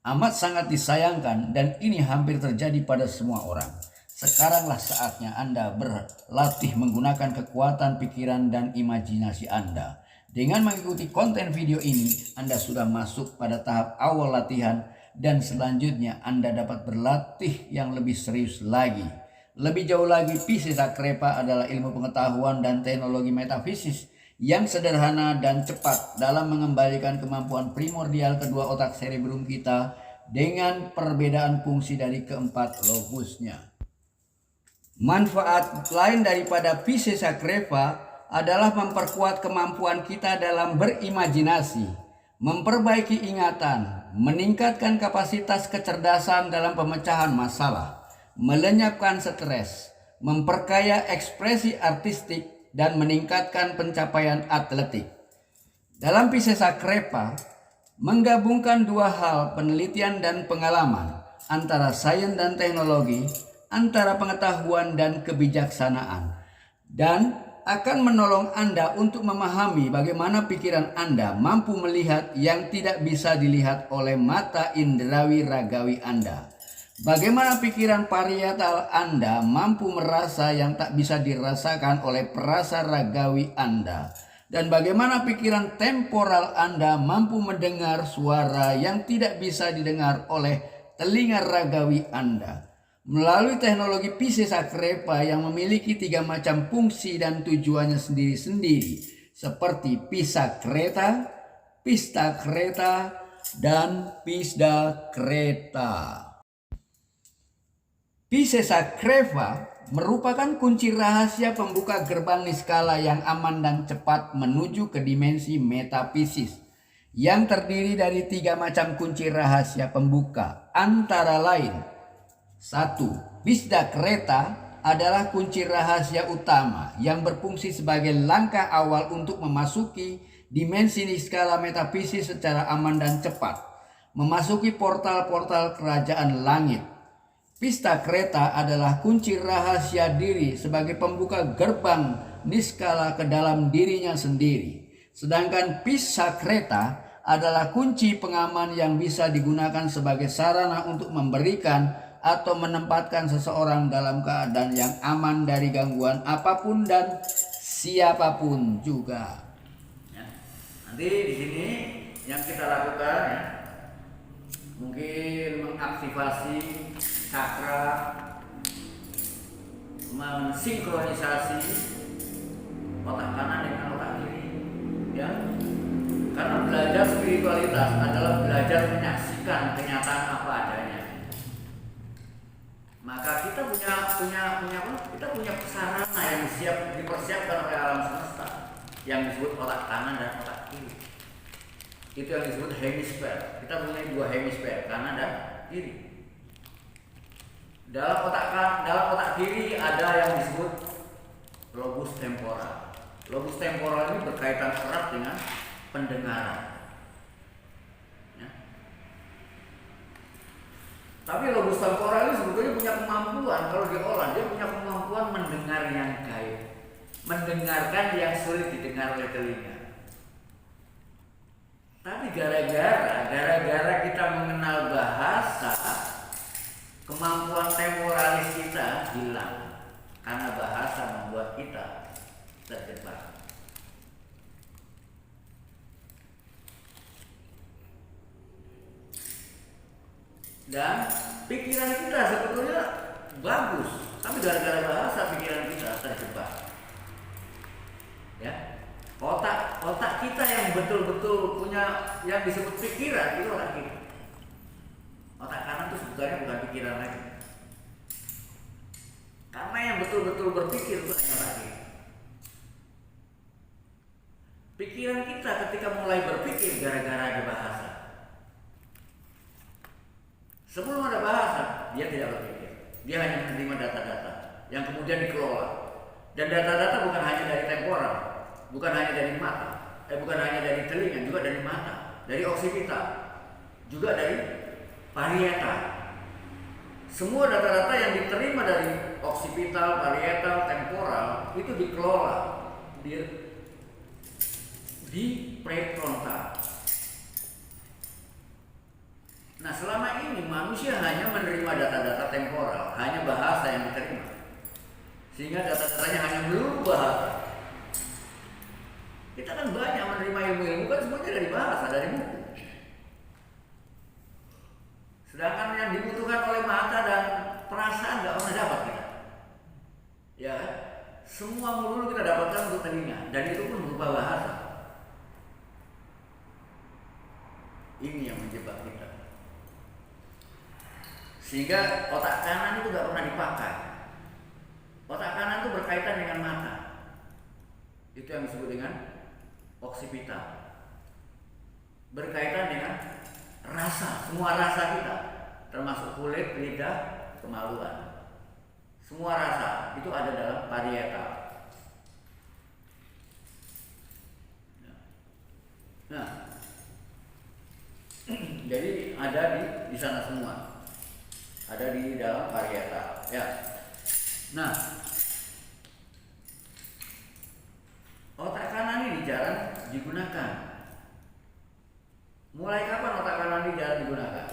Amat sangat disayangkan dan ini hampir terjadi pada semua orang. Sekaranglah saatnya Anda berlatih menggunakan kekuatan pikiran dan imajinasi Anda. Dengan mengikuti konten video ini, Anda sudah masuk pada tahap awal latihan dan selanjutnya Anda dapat berlatih yang lebih serius lagi. Lebih jauh lagi, Pisces Akrepa adalah ilmu pengetahuan dan teknologi metafisis yang sederhana dan cepat dalam mengembalikan kemampuan primordial kedua otak cerebrum kita dengan perbedaan fungsi dari keempat lobusnya. Manfaat lain daripada Pisces Akrepa adalah memperkuat kemampuan kita dalam berimajinasi, memperbaiki ingatan, meningkatkan kapasitas kecerdasan dalam pemecahan masalah, melenyapkan stres, memperkaya ekspresi artistik, dan meningkatkan pencapaian atletik. Dalam Pisces Akrepa, menggabungkan dua hal penelitian dan pengalaman antara sains dan teknologi, antara pengetahuan dan kebijaksanaan, dan akan menolong Anda untuk memahami bagaimana pikiran Anda mampu melihat yang tidak bisa dilihat oleh mata indrawi ragawi Anda. Bagaimana pikiran parietal Anda mampu merasa yang tak bisa dirasakan oleh perasa ragawi Anda. Dan bagaimana pikiran temporal Anda mampu mendengar suara yang tidak bisa didengar oleh telinga ragawi Anda. Melalui teknologi Pisces Akrepa yang memiliki 3 macam fungsi dan tujuannya sendiri-sendiri, seperti Pisa Kreta, Pista Kreta, dan Pisda Kreta. Pisces Akrepa merupakan kunci rahasia pembuka gerbang niskala yang aman dan cepat menuju ke dimensi metafisis, yang terdiri dari 3 macam kunci rahasia pembuka, antara lain: 1. Pisda Kreta adalah kunci rahasia utama yang berfungsi sebagai langkah awal untuk memasuki dimensi skala metafisis secara aman dan cepat, memasuki portal-portal kerajaan langit. Pista kereta adalah kunci rahasia diri sebagai pembuka gerbang niskala ke dalam dirinya sendiri. Sedangkan pista kereta adalah kunci pengaman yang bisa digunakan sebagai sarana untuk memberikan atau menempatkan seseorang dalam keadaan yang aman dari gangguan apapun dan siapapun juga. Ya. Nanti di sini yang kita lakukan ya, mungkin mengaktifasi cakra, mensinkronisasi otak kanan dengan otak kiri, ya. Karena belajar spiritualitas adalah belajar menyaksikan kenyataan apa adanya. Maka kita punya apa? Kita punya sarana yang dipersiapkan oleh alam semesta yang disebut otak kanan dan otak kiri. Itu yang disebut hemisfer. Kita punya dua hemisfer, kanan dan kiri. Dalam otak kiri ada yang disebut lobus temporal. Lobus temporal ini berkaitan erat dengan pendengaran. Ya. Tapi lobus temporal ini sebetulnya punya kemampuan, kalau diolah dia punya kemampuan mendengar yang gaib, mendengarkan yang sulit didengar oleh telinga. Tapi gara-gara kita mengenal bahasa, kemampuan temporalis kita hilang karena bahasa membuat kita terjebak. Dan pikiran kita sebetulnya bagus, tapi gara-gara bahasa pikiran kita terjebak. Ya, otak kita yang betul-betul punya yang disebut pikiran itu otak kiri. Otak kanan itu sebetulnya bukan pikiran lagi. Karena yang betul-betul berpikir itu hanya otak kiri. Pikiran kita ketika mulai berpikir gara-gara ada bahasa. Sebelum ada bahasa, dia tidak berpikir. Dia hanya menerima data-data yang kemudian dikelola. Dan data-data bukan hanya dari temporal, bukan hanya dari mata, bukan hanya dari telinga, juga dari mata, dari oksipital, juga dari parietal. Semua data-data yang diterima dari oksipital, parietal, temporal itu dikelola di prefrontal. Nah, selama ini manusia hanya menerima data-data temporal, hanya bahasa yang diterima, sehingga data-datanya hanya melulu bahasa. Kita kan banyak menerima ilmu-ilmu kan semuanya dari bahasa, dari buku. Sedangkan yang dibutuhkan oleh mata dan perasaan nggak pernah dapat kita. Ya, semua melulu kita dapatkan untuk telinga, dan itu pun berupa bahasa. Ini yang menjebak kita. Sehingga otak kanan itu gak pernah dipakai. Otak kanan itu berkaitan dengan mata. Itu yang disebut dengan oksipital. Berkaitan dengan rasa, semua rasa kita, termasuk kulit, lidah, kemaluan. Semua rasa itu ada dalam parietal. Nah, jadi ada di sana semua. Ada di dalam parietal, ya. Nah, otak kanan ini jarang digunakan. Mulai kapan otak kanan ini jarang digunakan?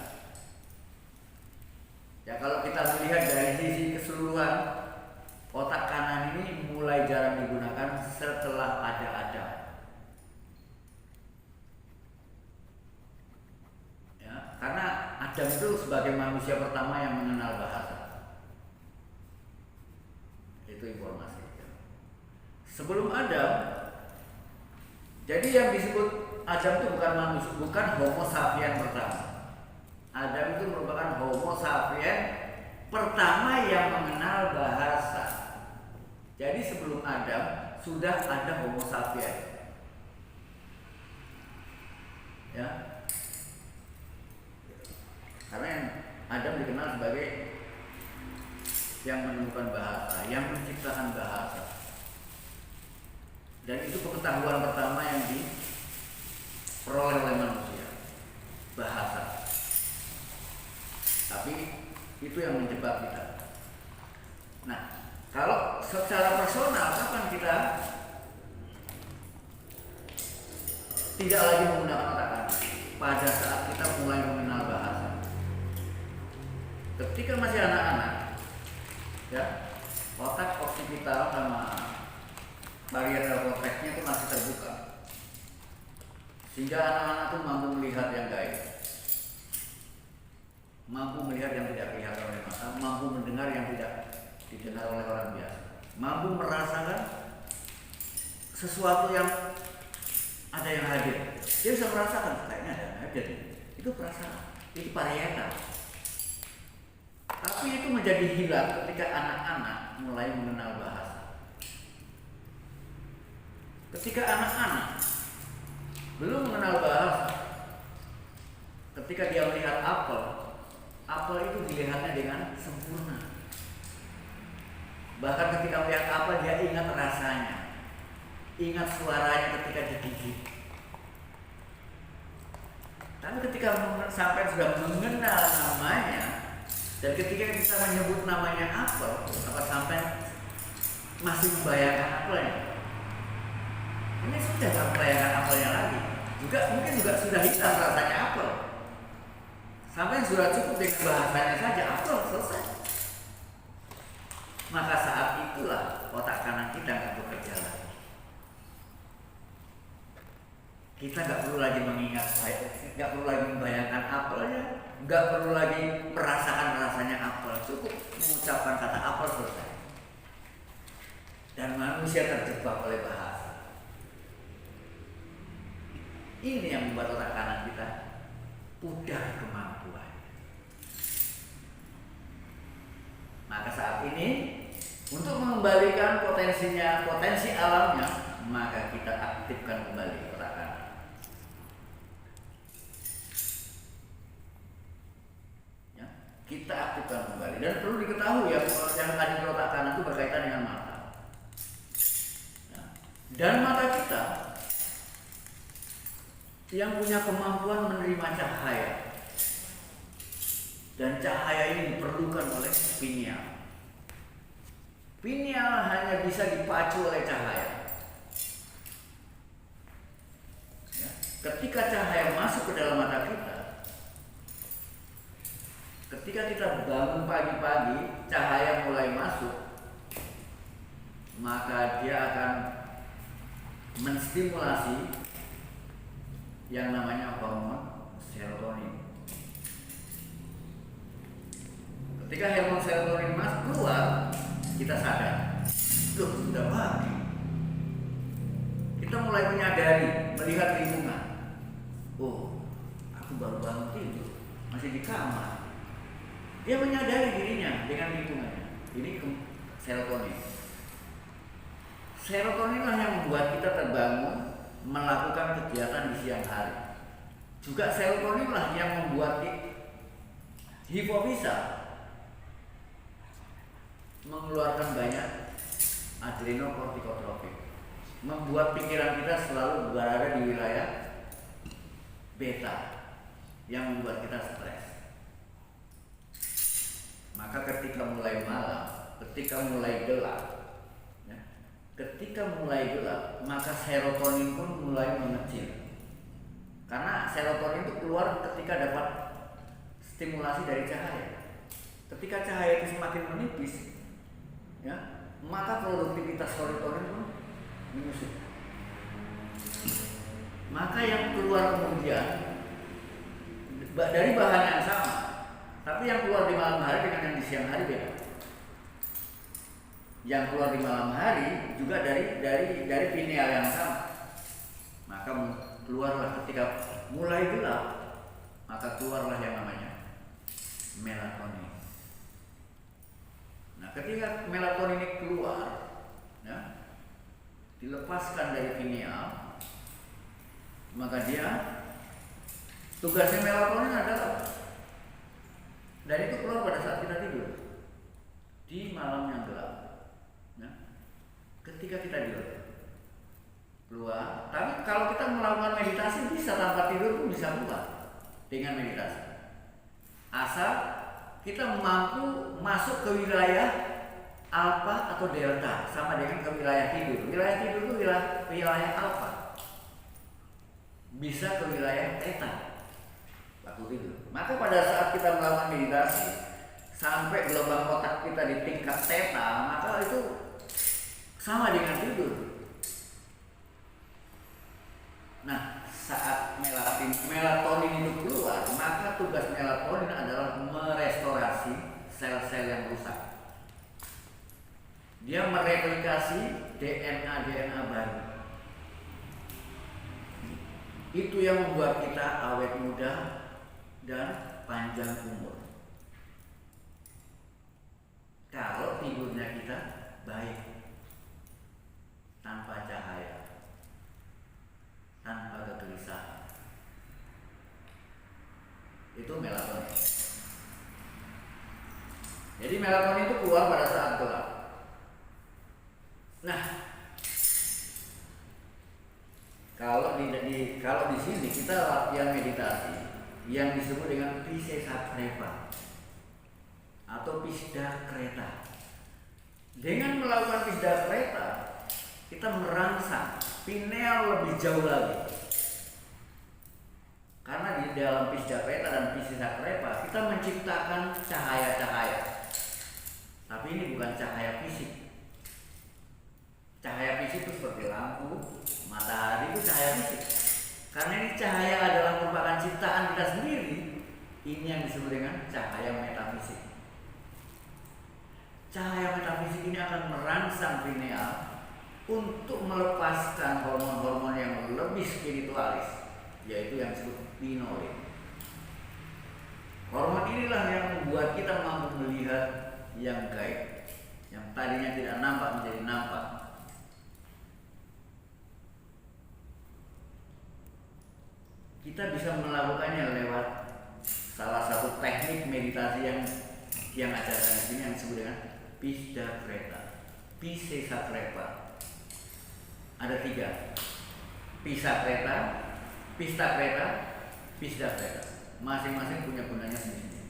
Ya, kalau kita melihat dari sisi keseluruhan, otak kanan ini mulai jarang digunakan setelah ada Adam. Ya, karena Adam itu sebagai manusia pertama yang mengenal bahasa. Itu informasi. Sebelum Adam, jadi yang disebut Adam itu bukan manusia, bukan Homo sapiens pertama. Adam itu merupakan Homo sapiens pertama yang mengenal bahasa. Jadi sebelum Adam sudah ada Homo sapiens. Ya. Karena yang Adam dikenal sebagai yang menemukan bahasa, yang menciptakan bahasa. Dan itu pengetahuan pertama yang diperoleh oleh manusia, bahasa. Tapi itu yang menjebak kita. Nah, kalau secara personal, kapan kita tidak lagi menggunakan otak kanan? Pada saat kita mulai mengenal bahasa. Ketika masih anak-anak, ya, otak oksipital sama barrier neokorteksnya itu masih terbuka, sehingga anak-anak itu mampu melihat yang gaib, mampu melihat yang tidak kelihatan oleh mata, mampu mendengar yang tidak didengar oleh orang biasa, mampu merasakan sesuatu yang ada yang hadir. Dia bisa merasakan kayaknya ada yang hadir. Itu perasaan, itu parietal. Tapi itu menjadi hilang ketika anak-anak mulai mengenal bahasa. Ketika anak-anak belum mengenal bahasa, ketika dia melihat apel, apel itu dilihatnya dengan sempurna. Bahkan ketika melihat apel dia ingat rasanya, ingat suaranya ketika digigit. Tapi ketika sampai sudah mengenal namanya, dan ketika kita menyebut namanya apel, apa sampai masih membayangkan apelnya? Ini sudah tak membayangkan apelnya lagi. Juga mungkin juga sudah hilang rasanya apel. Sampai sudah cukup dengan bahasanya saja apel selesai. Maka saat itulah otak kanan kita nggak bekerja lagi. Kita nggak perlu lagi mengingat, nggak perlu lagi membayangkan apelnya, nggak perlu lagi merasakan rasanya apel. Cukup mengucapkan kata apel selesai. Dan manusia terjebak oleh bahasa. Ini yang membuat otak kanan kita pudar kemampuan. Maka saat ini untuk mengembalikan potensinya, potensi alamnya, maka kita aktifkan kembali otak kanan. Ya, kita aktifkan kembali. Dan perlu diketahui ya, yang tadi otak kanan itu berkaitan dengan mata. Ya. Dan mata kita yang punya kemampuan menerima cahaya, dan cahaya ini diperlukan oleh pineal. Pineal hanya bisa dipacu oleh cahaya. Ya. Ketika cahaya masuk ke dalam mata kita, ketika kita bangun pagi-pagi, cahaya mulai masuk, maka dia akan menstimulasi yang namanya hormon serotonin. Ketika hormon serotonin masuk keluar, kita sadar, loh sudah pagi. Kita mulai menyadari, melihat lingkungan. Oh, aku baru bangun tidur, masih di kamar. Dia menyadari dirinya dengan lingkungannya. Ini serotonin. Serotoninlah yang membuat kita terbangun, melakukan kegiatan di siang hari. Juga serotoninlah yang membuat hipofisa mengeluarkan banyak adrenokortikotropik, membuat pikiran kita selalu berada di wilayah beta yang membuat kita stres. Maka ketika mulai malam, ketika mulai gelap, maka serotonin pun mulai mengecil. Karena serotonin itu keluar ketika dapat stimulasi dari cahaya. Ketika cahaya itu semakin menipis, ya, maka produktivitas serotonin pun menyusut. Maka yang keluar kemudian dari bahan yang sama, tapi yang keluar di malam hari dengan yang di siang hari beda. Yang keluar di malam hari juga dari pineal yang sama. Maka keluarlah ketika mulai gelap, maka keluarlah yang namanya melatonin. Nah, ketika melatonin ini keluar, ya, dilepaskan dari pineal, maka dia tugasnya melatonin adalah, dan itu keluar pada saat kita tidur. di malam yang gelap. Nah, ketika kita keluar, tapi kalau kita melakukan meditasi bisa tanpa tidur pun bisa keluar dengan meditasi. Asal kita mampu masuk ke wilayah alfa atau delta, sama dengan ke wilayah tidur. Wilayah tidur itu wilayah alfa. Bisa ke wilayah theta waktu tidur. Maka pada saat kita melakukan meditasi sampai gelombang otak kita di tingkat theta, maka itu sama dengan tidur. Nah, saat melatonin itu keluar, maka tugas melatonin adalah merestorasi sel-sel yang rusak. Dia mereplikasi DNA baru. Itu yang membuat kita awet muda dan panjang umur. Kalau tidurnya kita baik, tanpa cahaya, tanpa kegelisahan, itu melatonin. Jadi melatonin itu keluar pada saat gelap. Nah, kalau di sini kita latihan meditasi yang disebut dengan Piscesakreta atau Pisda Kreta. Dengan melakukan Pisda Kreta, kita merangsang pineal lebih jauh lagi. Karena di dalam Pisda Kreta dan Piscesakreta kita menciptakan cahaya-cahaya. Tapi ini bukan cahaya fisik. Cahaya fisik itu seperti lampu, matahari itu cahaya fisik. Karena ini cahaya adalah merupakan ciptaan kita sendiri. Ini yang disebut dengan cahaya metafisik. Cahaya metafisik ini akan merangsang pineal untuk melepaskan hormon-hormon yang lebih spiritualis, yaitu yang disebut pinolin. Hormon inilah yang membuat kita mampu melihat yang gaib, yang tadinya tidak nampak menjadi nampak. Kita bisa melakukannya lewat salah satu teknik meditasi yang ajarkan di sini yang disebut dengan Pisda Kreta, Piscesakreta. Ada 3, Piscesakreta, Pisda Kreta, Pisda Kreta. Masing-masing punya gunanya sendiri.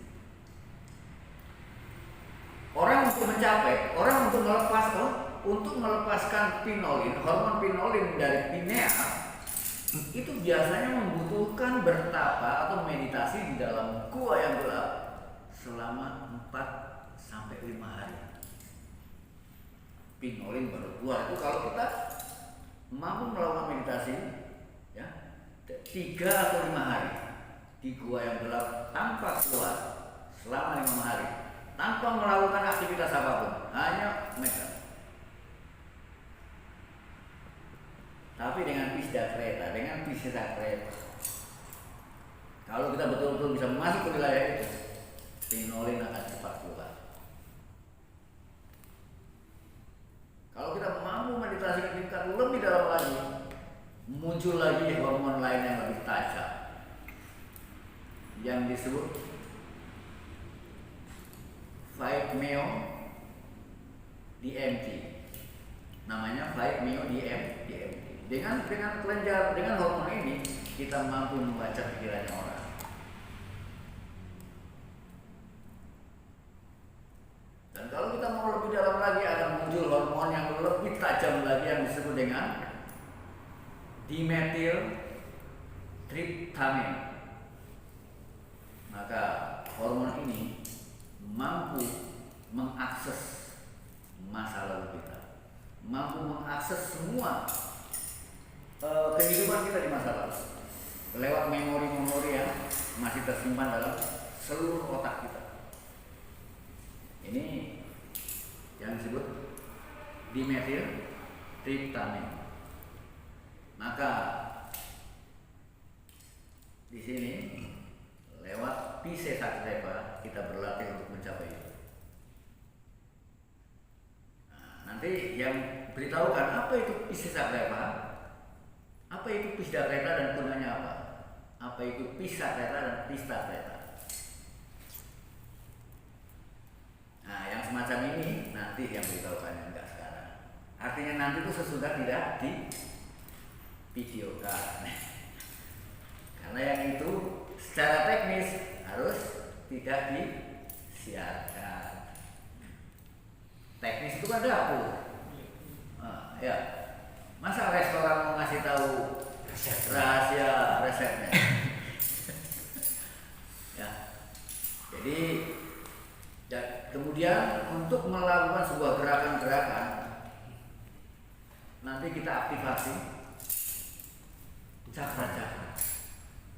Orang untuk melepaskan pinolin, hormon pinolin dari pineal, itu biasanya membutuhkan bertapa atau meditasi di dalam gua yang gelap selama 4-5 hari. Pinolin baru keluar. Itu kalau kita mampu melakukan meditasi ya 3 atau 5 hari di gua yang gelap tanpa keluar selama 5 hari, tanpa melakukan aktivitas apapun, hanya meditasi. Tapi dengan Pisda Kreta, dengan Piscesakreta, kalau kita betul-betul bisa masuk ke wilayah itu, pinolin akan cepat keluar. Kalau kita mampu meditasi ke tingkat lebih dalam lagi, muncul lagi hormon lain yang lebih tajam, yang disebut 5-MeO-DMT. Namanya 5-MeO-DMT. Dengan hormon ini kita mampu membaca pikirannya orang. Dan kalau kita mau lebih dalam lagi, akan muncul hormon yang lebih tajam lagi yang disebut dengan dimethyltryptamine. Maka hormon ini mampu mengakses masa lalu kita, mampu mengakses semua kehidupan kita di masa lalu lewat memori-memori yang masih tersimpan dalam seluruh otak kita. Ini yang disebut dimethyltryptamine. Maka di sini lewat Piscesakreta kita berlatih untuk mencapai itu. Nah, nanti yang beritahukan apa itu Piscesakreta, apa itu Pisda Kreta dan gunanya apa? Apa itu Piscesakreta dan Pisda Kreta? Nah, yang semacam ini nanti yang beritahukannya, enggak sekarang. Artinya nanti itu sesudah tidak di videokan. Karena yang itu secara teknis harus tidak disiarkan. Teknis itu kan dapur. Ya, masa restoran mau ngasih tahu rahasia resepnya? Ya, jadi kemudian untuk melakukan sebuah gerakan-gerakan nanti kita aktifasi cakra-cakra.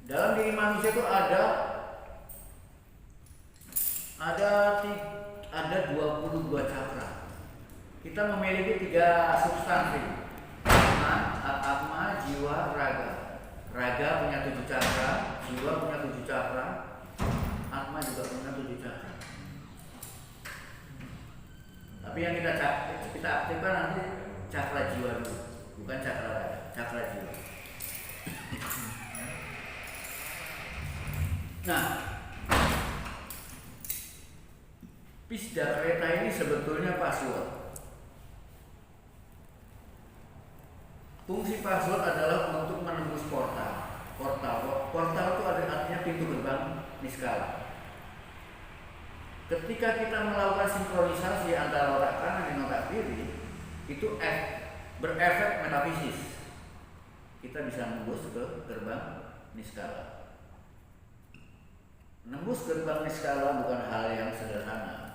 Dalam diri manusia itu ada 22 cakra. Kita memiliki 3 substansi: atma, jiwa, raga. Raga punya 7 cakra, jiwa punya 7 cakra, atma juga punya 7 cakra. Tapi yang kita aktifkan nanti cakra jiwa dulu, bukan cakra raga, cakra jiwa. Nah, Pisda kereta ini sebetulnya password. Fungsi password adalah untuk menembus portal. Portal itu artinya pintu gerbang niskala. Ketika kita melakukan sinkronisasi antara otak kanan dan otak kiri, itu berefek metafisis. Kita bisa menembus ke gerbang niskala. Menembus gerbang niskala bukan hal yang sederhana.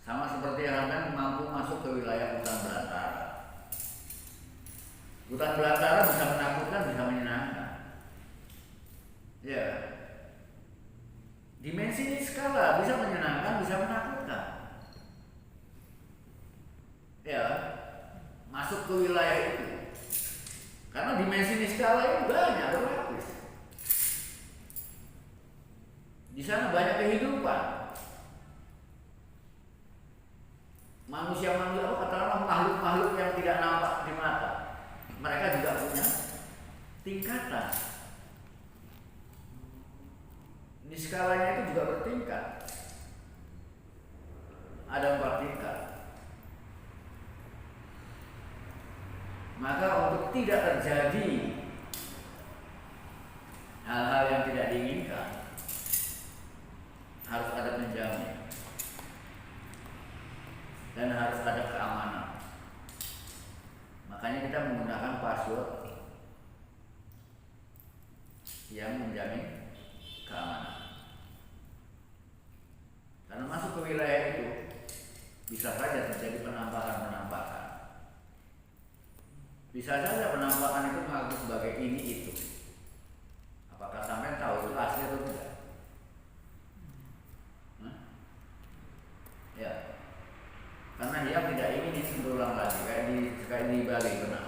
Sama seperti halnya mampu masuk ke wilayah hutan belantara. Hutan belantara bisa menakutkan, bisa menyenangkan. Ya. Dimensi niskala bisa menyenangkan, bisa menakutkan. Ya. Masuk ke wilayah itu. Karena dimensi niskala itu banyak berlapis. Di sana banyak kehidupan. Manusia-manusia, katakanlah makhluk-makhluk yang tidak nampak di mata. Mereka juga punya tingkatan. Niskalanya itu juga bertingkat. Ada 4 tingkat. Maka untuk tidak terjadi hal-hal yang tidak diinginkan, harus ada penjamin. Dan harus ada keamanan. Makanya kita menggunakan password yang menjamin keamanan. Karena masuk ke wilayah itu bisa saja terjadi penampakan. Bisa saja penampakan itu mengaku sebagai ini itu. Apakah sampai tahu itu asli atau tidak? Ya. Karena dia tidak ingin ini berulang lagi kayak di Bali benar.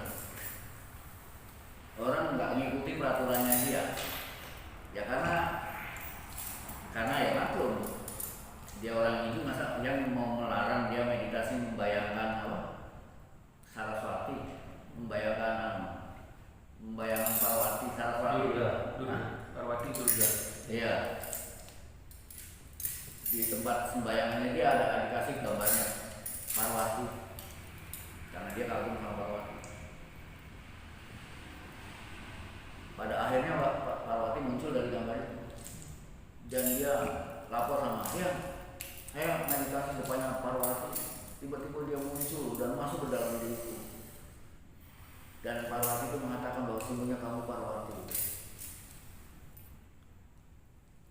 Orang nggak ngikuti peraturannya dia. Ya karena ya maklum. Dia orang itu masa yang mau melarang dia meditasi membayangkan apa? Saraswati, membayangkan Parwati, Saraswati. Parwati Durga. Iya. Di tempat sembayangannya dia ada dikasih gambarnya Parwati, karena dia kagum sama Parwati. Pada akhirnya Parwati muncul dari gambar itu, dan dia lapor sama saya meditasi depannya Parwati. Tiba-tiba dia muncul dan masuk ke dalam diriku, dan Parwati itu mengatakan bahwa sungguhnya kamu Parwati.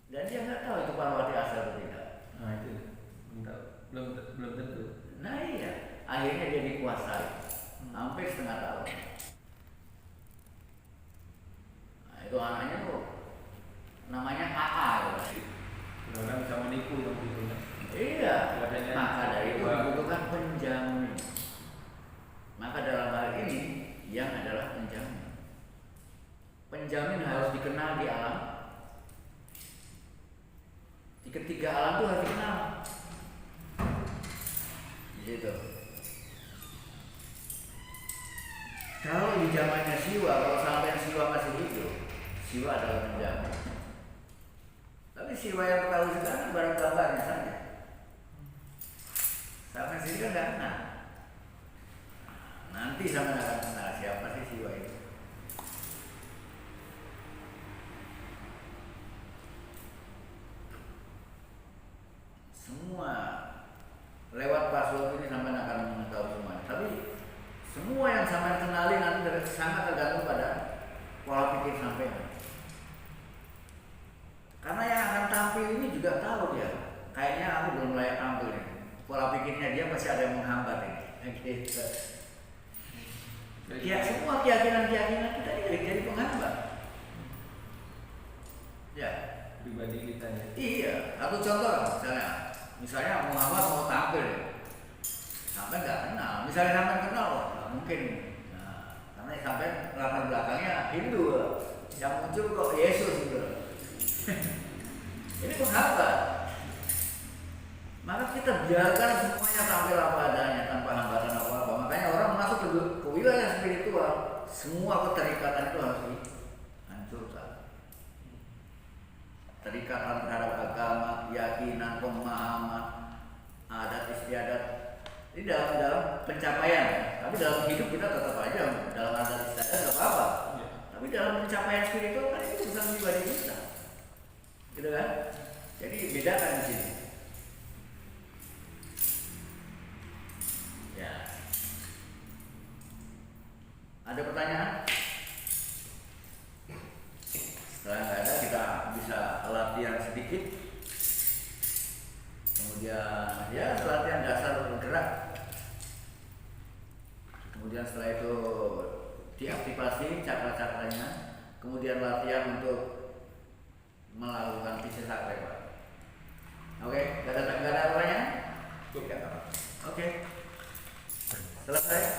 Dan dia nggak tahu itu Parwati asal atau tidak. Nah itu belum tentu. Nah iya, akhirnya dia dikuasai hampir setengah tahun. Nah itu anaknya tuh namanya AA. Orang bisa menipu yang gitu. Iya, maka dari itu dibutuhkan penjamin. Maka dalam hal ini yang adalah penjamin. Penjamin harus dikenal di alam. Di ketiga alam itu harus dikenal. Gitu. Kalau di zamannya Siwa, kalau sampai Siwa masih hidup, Siwa adalah penjamin. Tapi Siwa yang tahu sekarang baru gambarnya saja. Sampai sendiri kan nggak kenal. Nanti sampai akan kenal siapa sih siwa itu. Semua lewat password ini sampai akan mengetahui semuanya. Tapi semua yang sampai kenali nanti sangat tergantung pada pola pikir sampai. Karena yang akan tampil ini juga tahu dia. Kayaknya aku belum layak tampil nih. Pola pikirnya dia masih ada yang menghambat ini. Gitu. Ya, semua keyakinan-keyakinan kita jadi penghambat. Ya. Pribadi kita ya. Iya. Satu contoh misalnya Muhammad mau tampil, sampai nggak kenal. Misalnya sampai kenal, nggak mungkin. Nah, karena sampai latar belakangnya Hindu, yang muncul kok Yesus gitu. Ini penghambat. Maka kita biarkan semuanya tampil apa adanya tanpa hambatan apa-apa. Makanya orang masuk ke wilayah spiritual, semua keterikatan itu harus dihancurkan. Terikatan terhadap agama, keyakinan, pemahaman, adat istiadat. Ini dalam pencapaian. Tapi dalam hidup kita tetap aja dalam adat istiadat nggak apa-apa. Ya. Tapi dalam pencapaian spiritual kan itu urusan pribadi kita. Gitu kan? Jadi bedakan di sini. Ya. Ada pertanyaan? Setelah nggak ada, kita bisa latihan sedikit. Kemudian ya latihan dasar bergerak. Kemudian setelah itu diaktifasi cakra-cakranya. Kemudian latihan untuk melakukan visi sakral, Pak. Oke, nggak ada pertanyaan? Tidak. Oke. Selesai.